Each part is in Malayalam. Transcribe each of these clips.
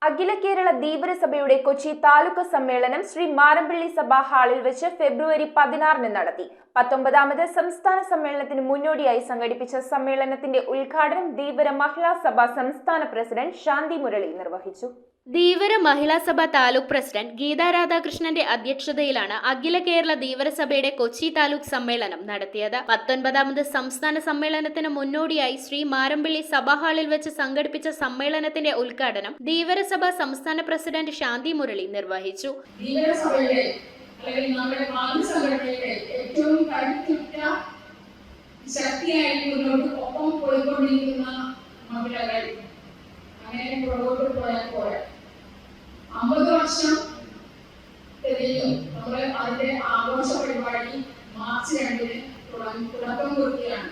അഖില കേരള ധീവര സഭയുടെ കൊച്ചി താലൂക്ക് സമ്മേളനം ശ്രീ മാരമ്പള്ളി സഭാ ഹാളിൽ വെച്ച് ഫെബ്രുവരി 16 നടത്തി. 19ാമത് സംസ്ഥാന സമ്മേളനത്തിന് മുന്നോടിയായി സംഘടിപ്പിച്ച സമ്മേളനത്തിന്റെ ഉദ്ഘാടനം ധീവര മഹിളാ സഭ സംസ്ഥാന പ്രസിഡന്റ് ശാന്തി മുരളി നിർവഹിച്ചു. ധീവര മഹിളാ സഭ താലൂക്ക് പ്രസിഡന്റ് ഗീതാ രാധാകൃഷ്ണന്റെ അധ്യക്ഷതയിലാണ് അഖില കേരള ധീവര സഭയുടെ കൊച്ചി താലൂക്ക് സമ്മേളനം നടത്തിയത്. 19ാമത് സംസ്ഥാന സമ്മേളനത്തിന് മുന്നോടിയായി ശ്രീ മാരമ്പള്ളി സഭാ ഹാളിൽ വെച്ച് സംഘടിപ്പിച്ച സമ്മേളനത്തിന്റെ ഉദ്ഘാടനം ധീവര സഭ സംസ്ഥാന പ്രസിഡന്റ് ശാന്തി മുരളി നിർവഹിച്ചു. ഏറ്റവും കരുത്തുറ്റ ശക്തിയായി മുന്നോട്ട് ഒപ്പം പോയിക്കൊണ്ടിരിക്കുന്ന മഹിളകൾ അങ്ങനെ പുറകോട്ട് പോയാൽ പോരാ. 50 വർഷം തികയും നമ്മൾ അതിന്റെ ആഘോഷ പരിപാടി മാർച്ച് 2 തുടക്കം കുറിക്കുകയാണ്.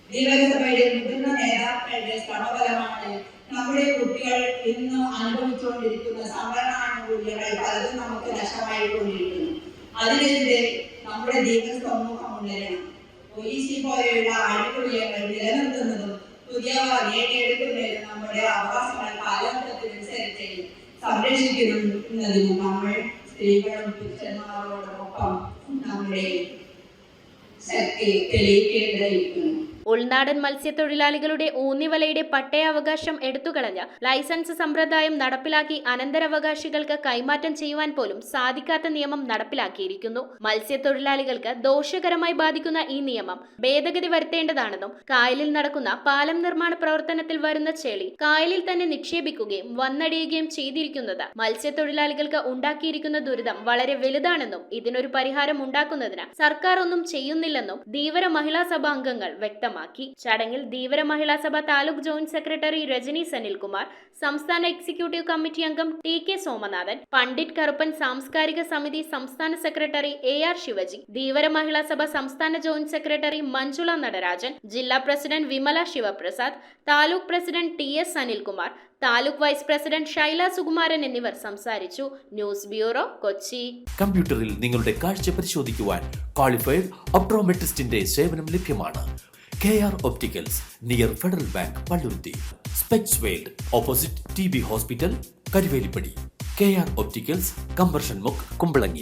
ധീവരസഭയുടെ മുതിർന്ന നേതാക്കളുടെ ശ്രമഫലമാണ് നമ്മുടെ കുട്ടികൾ ഇന്ന് അനുഭവിച്ചുകൊണ്ടിരിക്കുന്ന സംവരണാനുകൂല്യങ്ങൾ പലതും നമുക്ക് നഷ്ടമായിക്കൊണ്ടിരിക്കുന്നു. അതിനെതിരെ നമ്മുടെ ധീവര സമൂഹം ഉണരണം. പോലീസിൽ പോലെയുള്ള ആനുകൂല്യങ്ങൾ നിലനിർത്തുന്നതും പുതിയവ നേടിയെടുക്കുന്നതിനും നമ്മുടെ അവകാശങ്ങൾ കാലഘട്ടത്തിനനുസരിച്ച് സംരക്ഷിക്കുന്നതിനും നമ്മൾ സ്ത്രീകളും പുരുഷന്മാരോടൊപ്പം നമ്മുടെ ശക്തി തെളിയിക്കേണ്ടതായിരിക്കുന്നു. ഉൾനാടൻ മത്സ്യത്തൊഴിലാളികളുടെ ഊന്നിവലയുടെ പട്ടയാവകാശം എടുത്തുകളഞ്ഞ ലൈസൻസ് സമ്പ്രദായം നടപ്പിലാക്കി അനന്തരാവകാശികൾക്ക് കൈമാറ്റം ചെയ്യുവാൻ പോലും സാധിക്കാത്ത നിയമം നടപ്പിലാക്കിയിരിക്കുന്നു. മത്സ്യത്തൊഴിലാളികൾക്ക് ദോഷകരമായി ബാധിക്കുന്ന ഈ നിയമം ഭേദഗതി വരുത്തേണ്ടതാണെന്നും കായലിൽ നടക്കുന്ന പാലം നിർമ്മാണ പ്രവർത്തനത്തിൽ വരുന്ന ചെളി കായലിൽ തന്നെ നിക്ഷേപിക്കുകയും വന്നടിയുകയും ചെയ്തിരിക്കുന്നത് മത്സ്യത്തൊഴിലാളികൾക്ക് ഉണ്ടാക്കിയിരിക്കുന്ന ദുരിതം വളരെ വലുതാണെന്നും ഇതിനൊരു പരിഹാരം ഉണ്ടാക്കുന്നതിന് സർക്കാർ ഒന്നും ചെയ്യുന്നില്ലെന്നും ധീവര മഹിളാ സഭ അംഗങ്ങൾ വ്യക്തമാക്കി. ചടങ്ങിൽ ധീവര മഹിളാ സഭ താലൂക്ക് ജോയിന്റ് സെക്രട്ടറി രജനി സനിൽകുമാർ, സംസ്ഥാന എക്സിക്യൂട്ടീവ് കമ്മിറ്റി അംഗം ടി കെ സോമനാഥൻ, പണ്ഡിറ്റ് കറുപ്പൻ സാംസ്കാരിക സമിതി സംസ്ഥാന സെക്രട്ടറി AR ശിവജി, ധീവര മഹിളാ സഭ സംസ്ഥാന ജോയിന്റ് സെക്രട്ടറി മഞ്ജുള നടരാജൻ, ജില്ലാ president Vimala Sivaprasad, taluk president TS Sanilkumar, taluk vice president Shaila Sukumaran എന്നിവർ സംസാരിച്ചു. News bureau, Kochi. കമ്പ്യൂട്ടറിൽ നിങ്ങളുടെ കാഴ്ച പരിശോധിക്കുവാൻ ക്വാളിഫൈഡ് ഒപ്ട്രോമെട്രിസ്റ്റിന്റെ സേവനം ലഭ്യമാണ്. KR Opticals, near federal bank, Palluruthy. Specs world, opposite TB hospital, Karuvelippady. KR Opticals, combustion മുക്ക്, കുമ്പളങ്ങി.